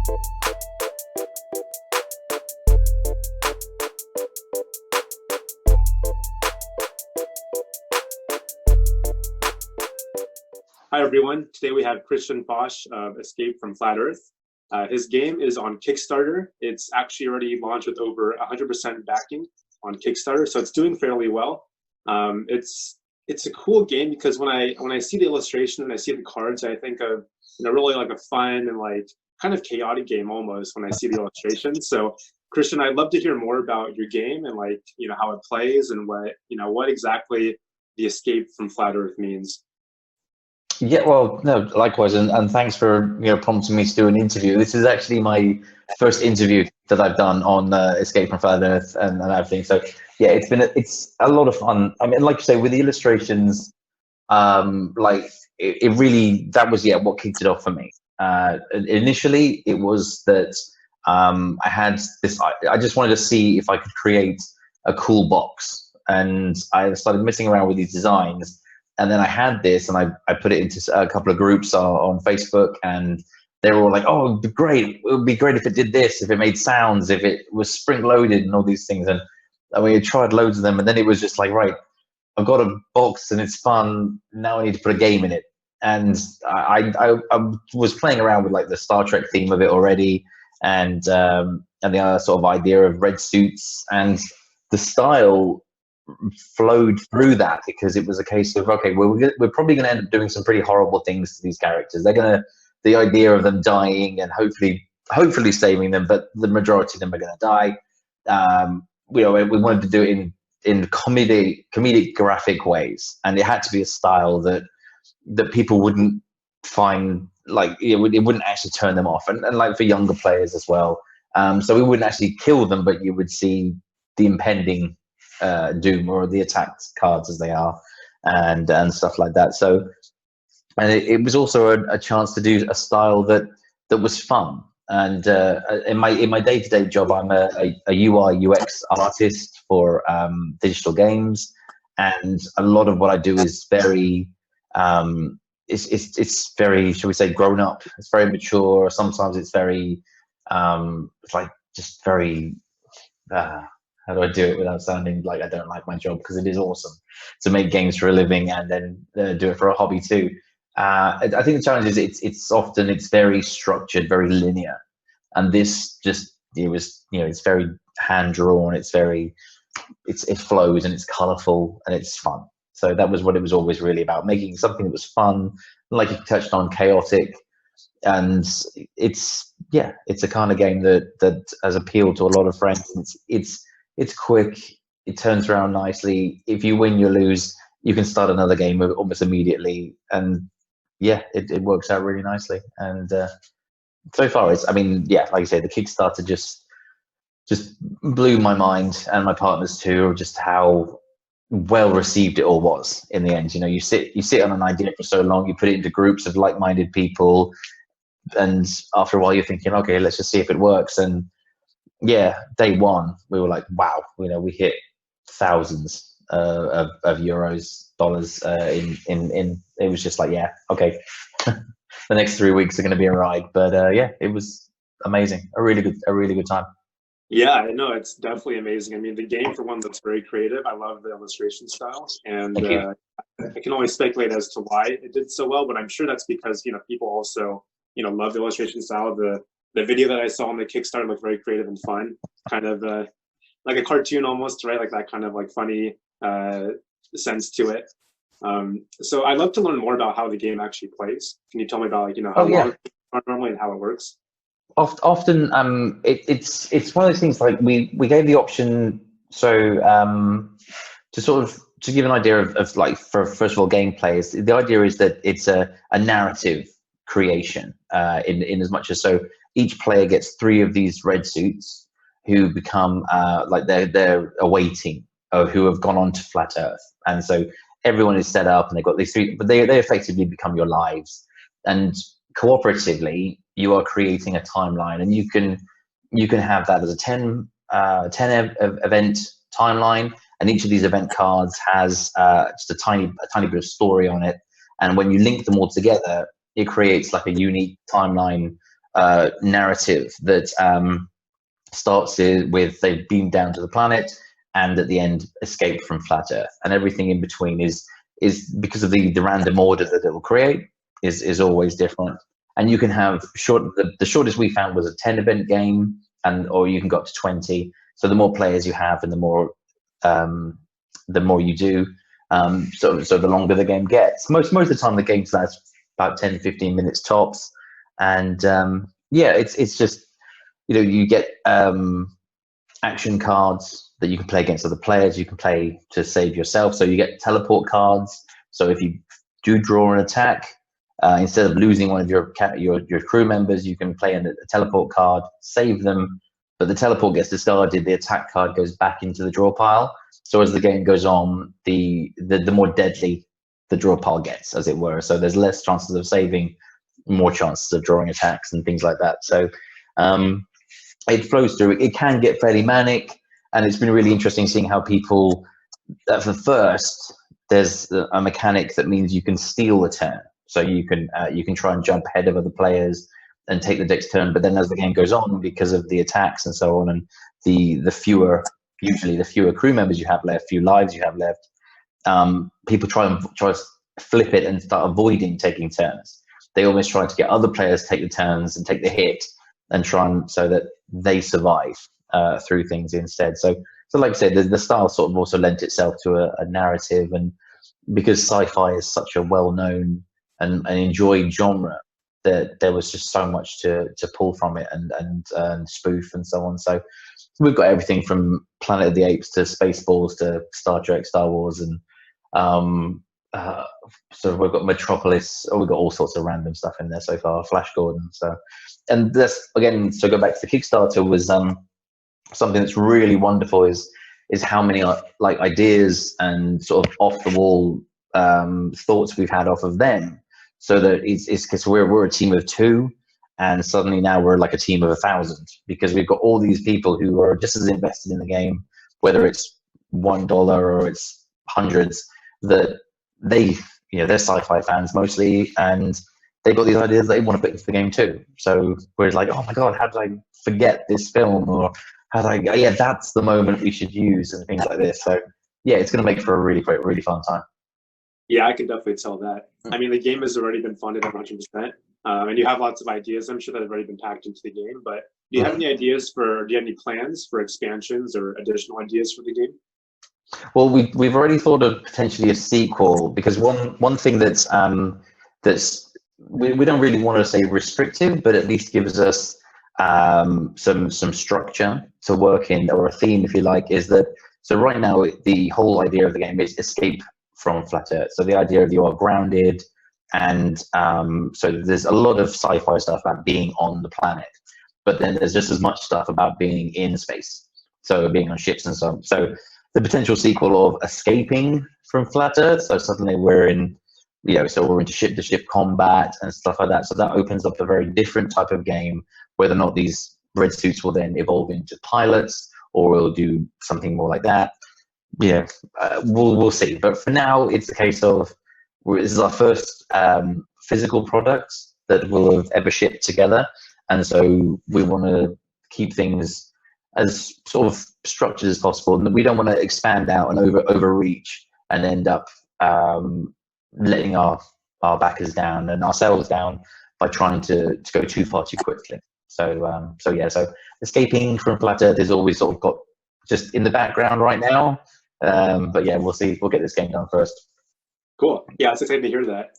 Hi everyone, today we have Kristian Fosh of Escape from Flat Earth. His game is on Kickstarter. It's actually already launched with over 100% backing on Kickstarter, so it's doing fairly well. It's a cool game because when I see the illustration and I see the cards, I think of really like a fun and like kind of chaotic game almost when I see the illustration. So Kristian, I'd love to hear more about your game and like how it plays and what exactly the Escape from Flat Earth means. Yeah, well, no, likewise, and thanks for prompting me to do an interview. This is actually my first interview that I've done on Escape from Flat Earth and everything. So yeah, it's a lot of fun. I mean, like you say, with the illustrations, like it really, that was what kicked it off for me. Initially, it was that I had this. I just wanted to see if I could create a cool box, and I started messing around with these designs. And then I had this, and I put it into a couple of groups on Facebook, and they were all like, "Oh, it'd be great! It would be great if it did this, if it made sounds, if it was spring loaded, and all these things." And I tried loads of them, and then it was just like, right, I've got a box, and it's fun. Now I need to put a game in it. And I was playing around with like the Star Trek theme of it already, and the other sort of idea of red suits, and the style flowed through that because it was a case of, okay, well, we're probably going to end up doing some pretty horrible things to these characters. The idea of them dying and hopefully saving them, but the majority of them are going to die. We wanted to do it in comedic graphic ways, and it had to be a style that people wouldn't find, like it wouldn't actually turn them off, and like for younger players as well. So we wouldn't actually kill them, but you would see the impending doom, or the attacked cards as they are, and stuff like that. So, and it was also a chance to do a style that was fun. And in my day-to-day job, I'm a UI UX artist for digital games, and a lot of what I do is very it's very, shall we say, grown up. It's very mature. Sometimes it's very it's like just very how do I do it without sounding like I don't like my job? Because it is awesome to make games for a living and then do it for a hobby too. I think the challenge is it's very structured, very linear, and this it's very hand drawn. It flows and it's colorful and it's fun. So that was what it was always really about, making something that was fun, like you touched on, chaotic, and it's a kind of game that has appealed to a lot of friends. It's quick. It turns around nicely. If you win, you lose. You can start another game almost immediately, and it works out really nicely. And so far, like I say, the Kickstarter just blew my mind and my partners too, just how well received it all was in the end. You sit on an idea for so long, you put it into groups of like-minded people, and after a while, you're thinking, okay, let's just see if it works. And day one, we were like, wow, we hit thousands of euros, dollars in it was just like, okay, the next 3 weeks are going to be a ride. But it was amazing, a really good time. Yeah, I know, it's definitely amazing. I mean, the game, for one, looks very creative. I love the illustration style, and I can only speculate as to why it did so well, but I'm sure that's because people also love the illustration style. The video that I saw on the Kickstarter looked very creative and fun, kind of like a cartoon almost, right? Like that kind of like funny sense to it. So I'd love to learn more about how the game actually plays. Can you tell me about how long normally and how it works? Often, it's one of those things, like we gave the option, so to give an idea of like, for first of all, gameplay, the idea is that it's a narrative creation in as much as, so each player gets 3 of these red suits who become like they're awaiting, or who have gone on to Flat Earth, and so everyone is set up and they've got these 3, but they effectively become your lives, and cooperatively you are creating a timeline, and you can have that as a 10 event timeline, and each of these event cards has just a tiny bit of story on it, and when you link them all together, it creates like a unique timeline narrative that starts with they've beamed down to the planet, and at the end escape from flat Earth, and everything in between is because of the random order that it will create is always different. And you can have the shortest we found was a 10 event game, or you can go up to 20. So the more players you have, and the more you do, so the longer the game gets. Most of the time the game lasts about 10-15 minutes tops, and yeah, it's just, you get action cards that you can play against other players. You can play to save yourself, so you get teleport cards. So if you do draw an attack, instead of losing one of your crew members, you can play a teleport card, save them, but the teleport gets discarded, the attack card goes back into the draw pile. So as the game goes on, the more deadly the draw pile gets, as it were. So there's less chances of saving, more chances of drawing attacks and things like that. So it flows through. It can get fairly manic, and it's been really interesting seeing how people, for first, there's a mechanic that means you can steal a turn. So you can try and jump ahead of other players and take the next turn. But then as the game goes on, because of the attacks and so on, and the fewer crew members you have left, few lives you have left, people try to flip it and start avoiding taking turns. They almost try to get other players to take the turns and take the hit, and so that they survive through things instead. So like I said, the style sort of also lent itself to a narrative, and because sci-fi is such a well-known and enjoyed genre, that there was just so much to pull from it and spoof and so on. So we've got everything from Planet of the Apes to Spaceballs to Star Trek, Star Wars, and so we've got Metropolis. We've got all sorts of random stuff in there so far. Flash Gordon. So, and this again. So go back to the Kickstarter, was something that's really wonderful is how many like ideas and sort of off the wall thoughts we've had off of them. So that it's because we're a team of 2, and suddenly now we're like a team of 1,000, because we've got all these people who are just as invested in the game, whether it's $1 or it's hundreds, that they're sci-fi fans mostly, and they've got these ideas they want to put into the game too. So we're like, oh my god, how did I forget this film, or how did I? Yeah, that's the moment we should use, and things like this. So yeah, it's going to make for a really great, really fun time. Yeah, I can definitely tell that. I mean, the game has already been funded 100%, and you have lots of ideas, I'm sure, that have already been packed into the game. But do you have any plans for expansions or additional ideas for the game? Well, we've already thought of potentially a sequel, because one thing that's we don't really want to say restrictive, but at least gives us some structure to work in, or a theme, if you like, is that, so right now the whole idea of the game is escape from flat Earth. So the idea of you are grounded, and so there's a lot of sci-fi stuff about being on the planet, but then there's just as much stuff about being in space, so being on ships and so on. So the potential sequel of escaping from flat Earth, so suddenly we're in, so we're into ship-to-ship combat and stuff like that. So that opens up a very different type of game, whether or not these red suits will then evolve into pilots, or we'll do something more like that. Yeah, we'll see. But for now, it's a case of this is our first physical product that we'll have ever shipped together, and so we want to keep things as sort of structured as possible. And we don't want to expand out and overreach and end up letting our backers down and ourselves down by trying to go too far too quickly. So so escaping from flat Earth is always sort of got just in the background right now. But yeah, we'll see. We'll get this game done first. Cool. Yeah, it's exciting to hear that.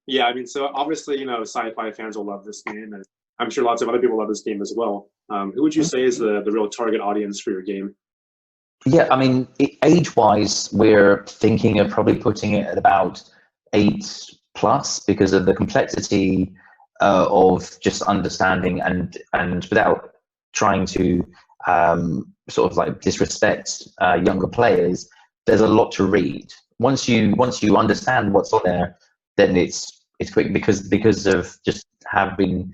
Yeah, I mean, so obviously, sci-fi fans will love this game, and I'm sure lots of other people love this game as well. Who would you say is the real target audience for your game? Yeah, I mean, age-wise, we're thinking of probably putting it at about 8+, because of the complexity of just understanding and without trying to sort of like disrespect younger players. There's a lot to read. Once you understand what's on there, then it's quick, because of just having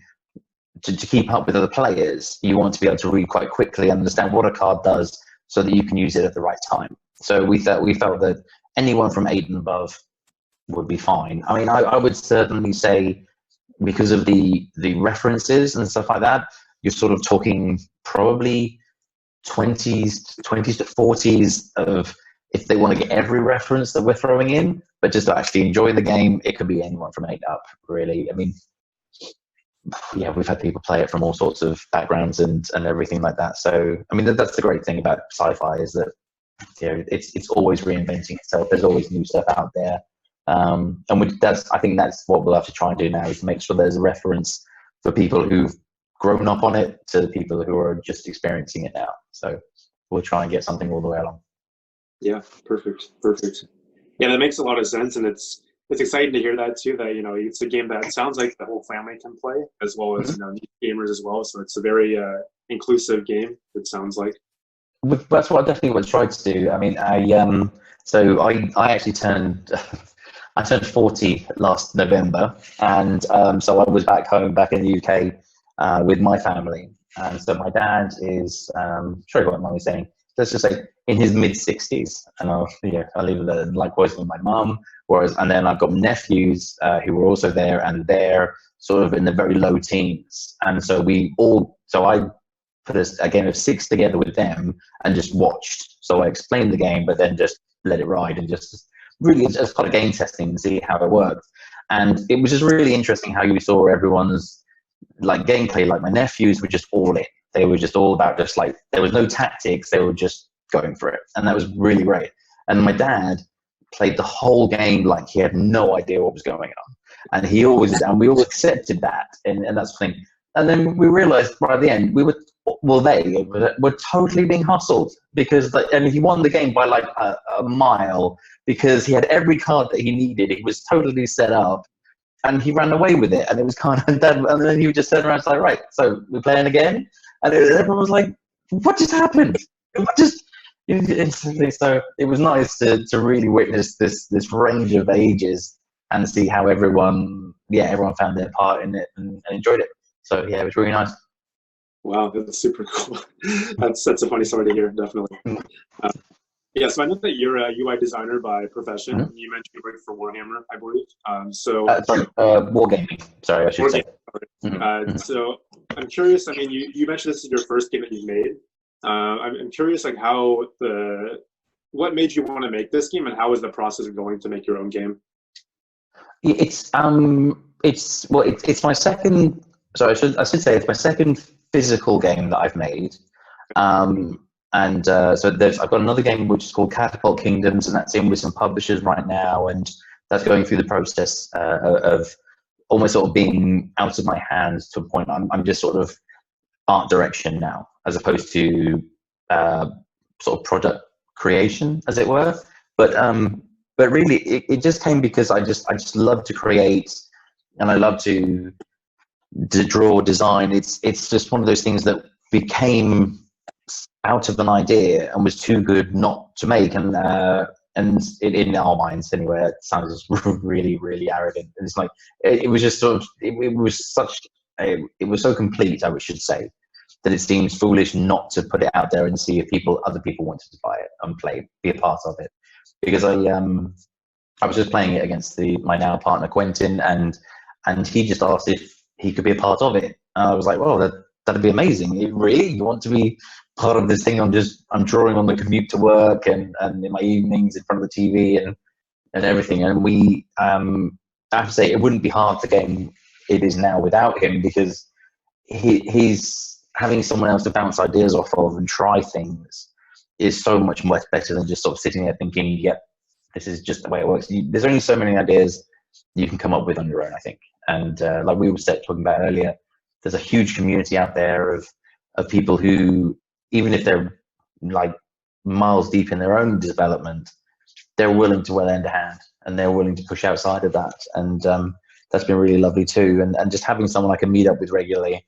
to keep up with other players. You want to be able to read quite quickly and understand what a card does, so that you can use it at the right time. So we felt that anyone from 8 and above would be fine. I mean, I would certainly say because of the references and stuff like that, you're sort of talking probably 20s to 40s of, if they want to get every reference that we're throwing in, but just to actually enjoy the game, it could be anyone from 8 up, really. I mean, yeah, we've had people play it from all sorts of backgrounds and everything like that. So, I mean, that's the great thing about sci-fi, is that, you know, it's always reinventing itself. There's always new stuff out there. I think that's what we'll have to try and do now, is to make sure there's a reference for people who've grown up on it to the people who are just experiencing it now. So we'll try and get something all the way along. Yeah, perfect. Yeah, that makes a lot of sense, and it's exciting to hear that too. That, you know, it's a game that sounds like the whole family can play, as well as, you know, gamers as well. So it's a very inclusive game, it sounds like. That's what I definitely was trying to do. I mean, I actually turned I turned 40 last November, and so I was back home, back in the UK, with my family. And so my dad is, sorry, what am I saying? Let's just say in his mid 60s, and I'll leave it there. Likewise with my mum. And then I've got nephews who were also there, and they're sort of in the very low teens. And so I put a game of 6 together with them and just watched. So I explained the game, but then just let it ride and just really just kind of game testing and see how it worked. And it was just really interesting how you saw everyone's like gameplay. Like my nephews were just all in. They were just all about, just like, there was no tactics. They were just going for it. And that was really great. And my dad played the whole game like he had no idea what was going on. And we all accepted that. And that's the thing. And then we realized right at the end, they were totally being hustled, because he won the game by like a mile, because he had every card that he needed. He was totally set up, and he ran away with it. And it was kind of, and then he would just turn around and say, right, so we're playing again. And everyone was like, what just happened? Instantly. So it was nice to really witness this range of ages and see how everyone found their part in it and enjoyed it. So yeah, it was really nice. Wow, that's super cool. That's a funny story to hear, definitely. Yeah, so I know that you're a UI designer by profession. Mm-hmm. You mentioned you work for Warhammer, I believe. Wargaming. Sorry, I should say. Mm-hmm. So I'm curious. I mean, you mentioned this is your first game that you've made. I'm curious, like, what made you want to make this game, and how is the process of going to make your own game? It's my second. So I should say it's my second physical game that I've made. So I've got another game which is called Catapult Kingdoms, and that's in with some publishers right now, and that's going through the process of almost sort of being out of my hands to a point. I'm just sort of art direction now, as opposed to sort of product creation, as it were. But really, it just came because I just love to create, and I love to draw, design. It's just one of those things that became out of an idea and was too good not to make, and in our minds anyway, it sounds really, really arrogant. And it's like it was just sort of it was so complete, I should say, that it seems foolish not to put it out there and see if other people wanted to buy it and be a part of it. Because I was just playing it against my now partner Quentin, and he just asked if he could be a part of it. And I was like, well, that'd be amazing. Really? You want to be part of this thing? I'm drawing on the commute to work and in my evenings in front of the TV and everything. And I have to say, it wouldn't be hard the game it is now without him, because he's having someone else to bounce ideas off of and try things is so much better than just sort of sitting there thinking, yep, this is just the way it works. There's only so many ideas you can come up with on your own, I think. And like we were talking about earlier, there's a huge community out there of people who, even if they're like miles deep in their own development, they're willing to lend a hand, and they're willing to push outside of that. And that's been really lovely too. And just having someone I can meet up with regularly.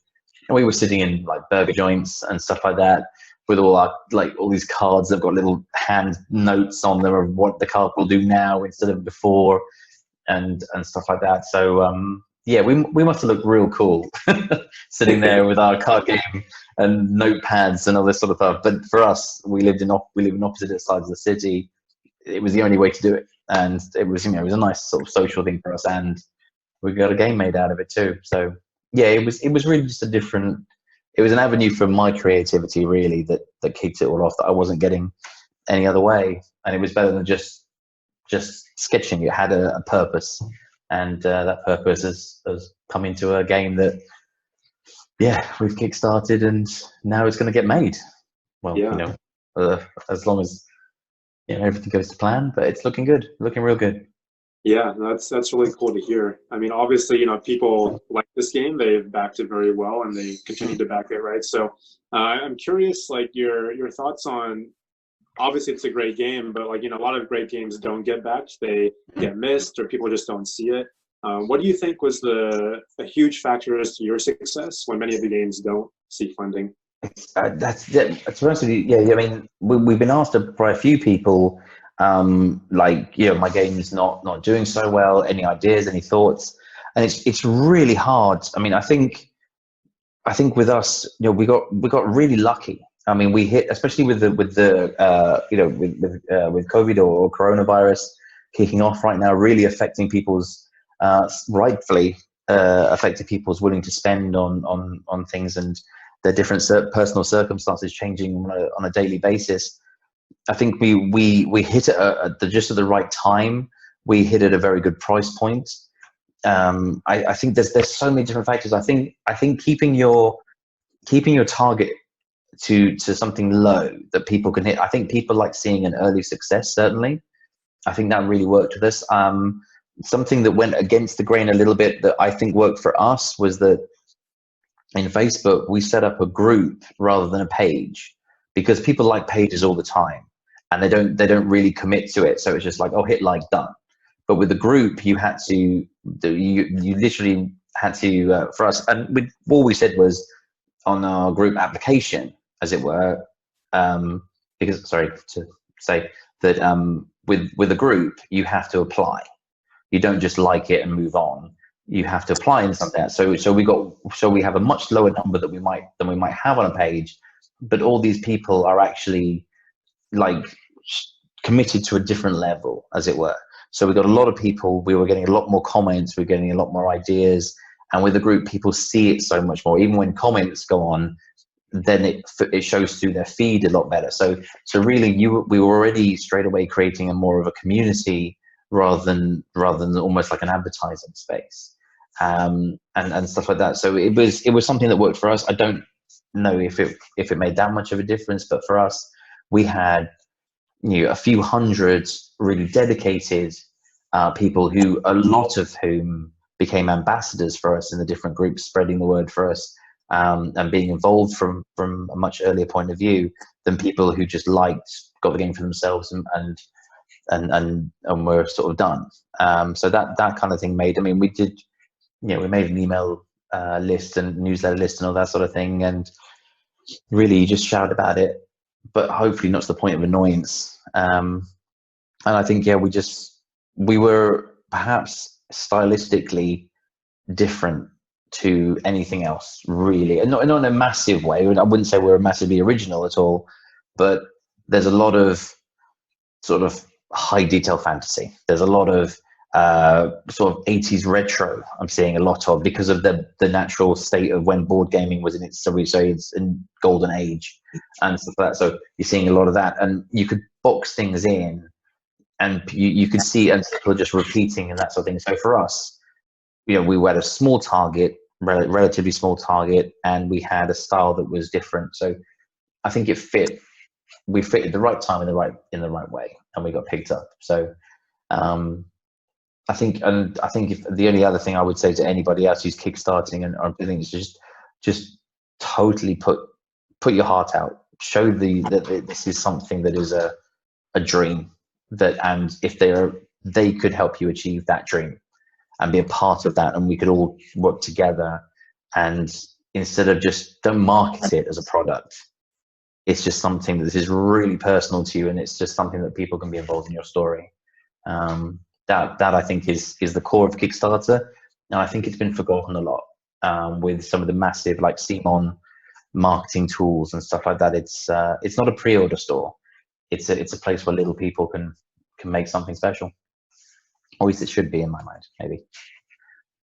And we were sitting in like burger joints and stuff like that, with all these cards that've got little hand notes on them of what the card will do now instead of before, and stuff like that. So yeah, we must have looked real cool sitting there with our card game and notepads and all this sort of stuff. But for us, we live in opposite sides of the city. It was the only way to do it, and it was a nice sort of social thing for us, and we got a game made out of it too. So yeah, it was really just a different. It was an avenue for my creativity, really, that kicked it all off. That I wasn't getting any other way, and it was better than just sketching. It had a purpose, and that purpose has come into a game that, yeah, we've kickstarted, and now it's going to get made. Well, Yeah. you know, as long as, you know, everything goes to plan, but it's looking good, looking real good. Yeah, that's really cool to hear. I mean, obviously, people like this game. They've backed it very well, and they continue to back it, right? So, I'm curious, like your thoughts on. Obviously, it's a great game, but like a lot of great games don't get backed. They get missed, or people just don't see it. What do you think was a huge factor as to your success when many of the games don't see funding? That's yeah, to be honest with you, yeah. I mean, we've been asked by a few people, like, my game's not doing so well. Any ideas? Any thoughts? And it's really hard. I mean, I think with us, we got really lucky. I mean, we hit, especially with the with COVID or coronavirus kicking off right now, really affecting people's rightfully affecting people's willing to spend on things, and their different personal circumstances changing on a daily basis. I think we hit it at just at the right time. We hit at a very good price point. I think there's so many different factors. I think keeping your target to something low that people can hit. I think people like seeing an early success. Certainly, I think that really worked with us. Something that went against the grain a little bit that I think worked for us was that in Facebook we set up a group rather than a page, because people like pages all the time and they don't really commit to it. So it's just like, oh, hit like, done. But with the group, you literally had to, for us, and all we said was on our group application, as it were, because, sorry to say that, with a group, you have to apply. You don't just like it and move on. You have to apply in something. So we have a much lower number than we might have on a page, but all these people are actually like committed to a different level, as it were. So we got a lot of people. We were getting a lot more comments. We were getting a lot more ideas. And with the group, people see it so much more. Even when comments go on, then it shows through their feed a lot better. So really, we were already straight away creating a more of a community rather than almost like an advertising space, and stuff like that. So it was something that worked for us. I don't know if it made that much of a difference, but for us, we had a few hundred really dedicated people, who a lot of whom became ambassadors for us in the different groups, spreading the word for us, and being involved from a much earlier point of view than people who just got the game for themselves and were sort of done. So that kind of thing made. I mean, we did, we made an email list and newsletter list and all that sort of thing, and really just shout about it, but hopefully not to the point of annoyance. And I think, we were perhaps stylistically different to anything else, really, and not in a massive way. I wouldn't say we're massively original at all, but there's a lot of sort of high detail fantasy. There's a lot of sort of 80s retro I'm seeing a lot of, because of the natural state of when board gaming was in its, so we say it's in golden age and stuff like that. So you're seeing a lot of that, and you could box things in, and you could see, and people are just repeating and that sort of thing. So for us, we had a small target, relatively small target, and we had a style that was different. So I think it fit. We fit at the right time in the right way, and we got picked up. So I think if the only other thing I would say to anybody else who's kickstarting and are doing is just totally put your heart out. Show that this is something that is a dream, and if they could help you achieve that dream and be a part of that, and we could all work together. And instead of don't market it as a product, it's just something that is really personal to you, and it's just something that people can be involved in your story. That I think is the core of Kickstarter, and I think it's been forgotten a lot with some of the massive like Simon marketing tools and stuff like that. It's not a pre-order store. It's a place where little people can make something special. At least it should be, in my mind, maybe.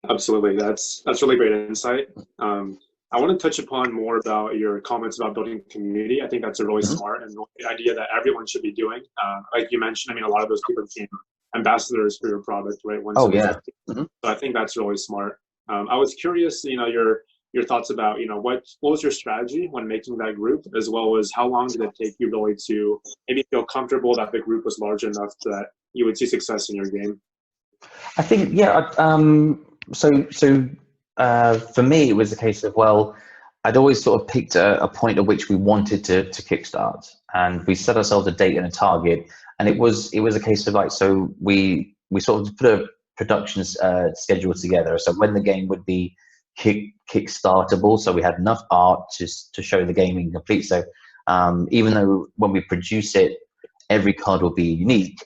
Absolutely. That's really great insight. I want to touch upon more about your comments about building community. I think that's a really Mhm. smart and the idea that everyone should be doing. Like you mentioned, I mean, a lot of those people became ambassadors for your product, right? Once Oh it was yeah. up. So I think that's really smart. I was curious, your thoughts about, what was your strategy when making that group, as well as how long did it take you really to maybe feel comfortable that the group was large enough that you would see success in your game? I think yeah. For me, it was a case of, well, I'd always sort of picked a point at which we wanted to kickstart, and we set ourselves a date and a target, and it was a case of like, so we sort of put a production schedule together. So when the game would be kickstartable, so we had enough art to show the game incomplete. So even though when we produce it, every card will be unique.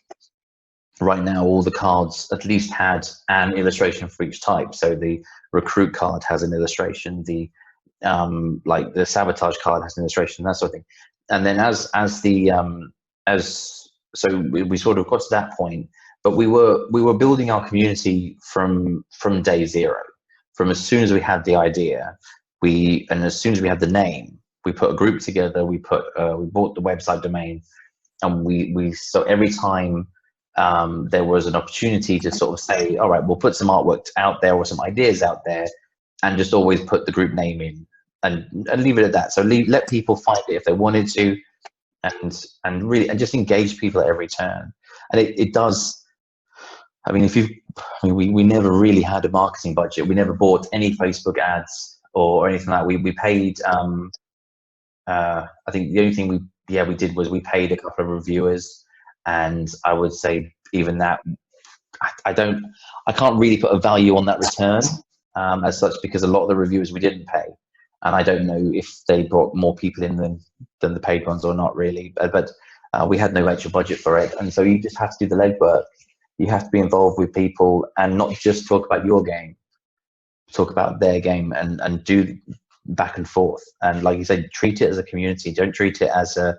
Right now, all the cards at least had an illustration for each type. So the recruit card has an illustration, the like the sabotage card has an illustration, that sort of thing. And then as so we sort of got to that point, but we were building our community from day zero. From as soon as we had the idea, and as soon as we had the name, we put a group together. We bought the website domain, and we so every time there was an opportunity to sort of say, all right, we'll put some artwork out there or some ideas out there, and just always put the group name in, and leave it at that. So let people find it if they wanted to, and just engage people at every turn. And it does. I mean, we never really had a marketing budget. We never bought any Facebook ads or anything like that. We paid. I think the only thing we did was we paid a couple of reviewers, and I would say even that I can't really put a value on that return as such, because a lot of the reviewers we didn't pay, and I don't know if they brought more people in than the paid ones or not really, but we had no actual budget for it, and so you just have to do the legwork. You have to be involved with people and not just talk about your game, talk about their game, and do back and forth. And like you said, treat it as a community. Don't treat it as a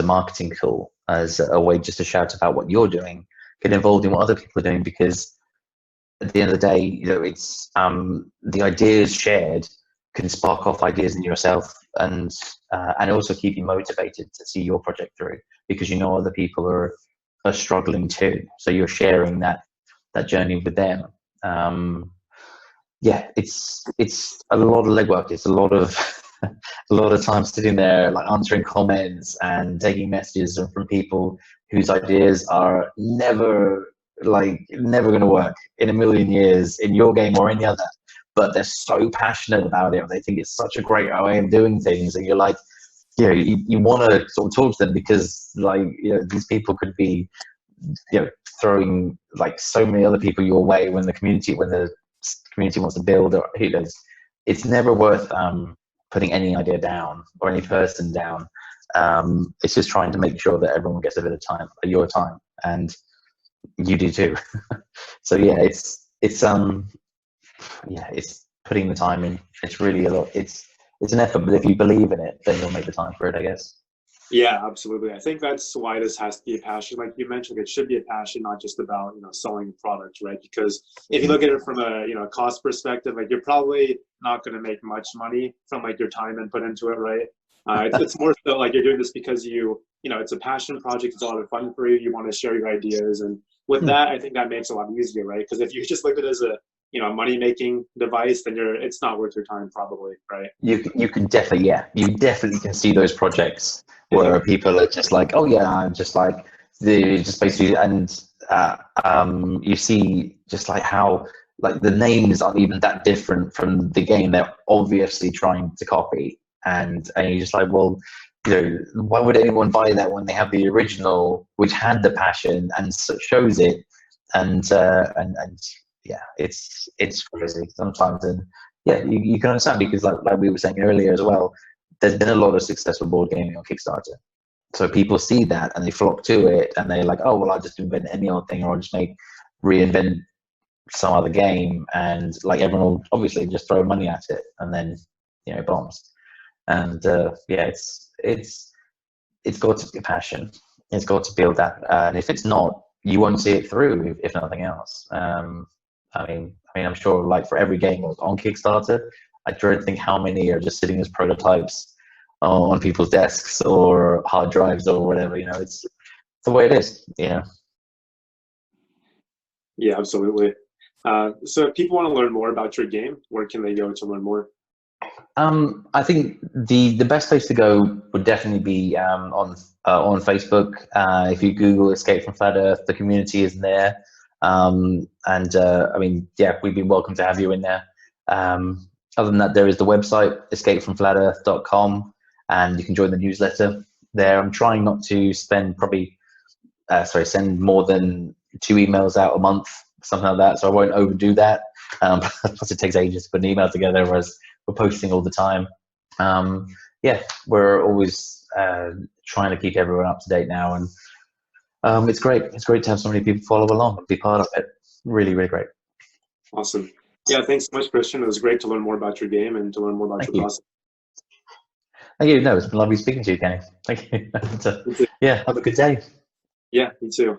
marketing tool, as a way just to shout about what you're doing. Get involved in what other people are doing, because at the end of the day, it's the ideas shared can spark off ideas in yourself, and also keep you motivated to see your project through, because other people are struggling too. So you're sharing that journey with them. Yeah, it's a lot of legwork. It's a lot of a lot of time sitting there, like answering comments and taking messages from people whose ideas are never going to work in a million years in your game or any other. But they're so passionate about it. They think it's such a great way of doing things, and you're like, you want to sort of talk to them, because these people could be throwing like so many other people your way when the community wants to build, or who knows. It's never worth putting any idea down or any person down. It's just trying to make sure that everyone gets a bit of time, your time, and you do too. So yeah, it's putting the time in. It's really a lot. It's an effort, but if you believe in it, then you'll make the time for it, I guess. Yeah, absolutely. I think that's why this has to be a passion. Like you mentioned, it should be a passion, not just about, selling products, right? Because if you look at it from a, cost perspective, like you're probably not going to make much money from like your time and put into it, right? It's more so like you're doing this because it's a passion project. It's a lot of fun for you. You want to share your ideas. And with that, I think that makes it a lot easier, right? Because if you just look at it as a, money making device, then it's not worth your time probably, right? You can definitely, you definitely can see those projects where people are just like, oh yeah, I'm just like, they just basically, and you see just like how like the names aren't even that different from the game they're obviously trying to copy, and you're just like, well, why would anyone buy that when they have the original, which had the passion and shows it, and yeah, it's crazy sometimes. And yeah, you can understand, because like we were saying earlier as well, there's been a lot of successful board gaming on Kickstarter. So people see that and they flock to it, and they're like, oh well, I'll just invent any old thing, or I'll just reinvent some other game, and like everyone will obviously just throw money at it, and then it bombs. And yeah, it's got to be a passion. It's got to build that, and if it's not, you won't see it through, if nothing else. I'm sure like for every game on Kickstarter, I don't think how many are just sitting as prototypes on people's desks or hard drives or whatever. It's the way it is. Yeah, absolutely. So if people want to learn more about your game, where can they go to learn more? I think the best place to go would definitely be on Facebook. If you Google Escape from Flat Earth, the community is there. We'd be welcome to have you in there. Other than that, there is the website, escapefromflatearth.com, and you can join the newsletter there. I'm trying not to send more than 2 emails out a month, something like that, so I won't overdo that. Plus it takes ages to put an email together, whereas we're posting all the time. We're always trying to keep everyone up to date now, and it's great. It's great to have so many people follow along and be part of it. Really, really great. Awesome. Yeah, thanks so much, Kristian. It was great to learn more about your game and to learn more about your process. Thank you. No, it's been lovely speaking to you, Kenny. Thank you. Yeah, have a good day. Yeah, you too.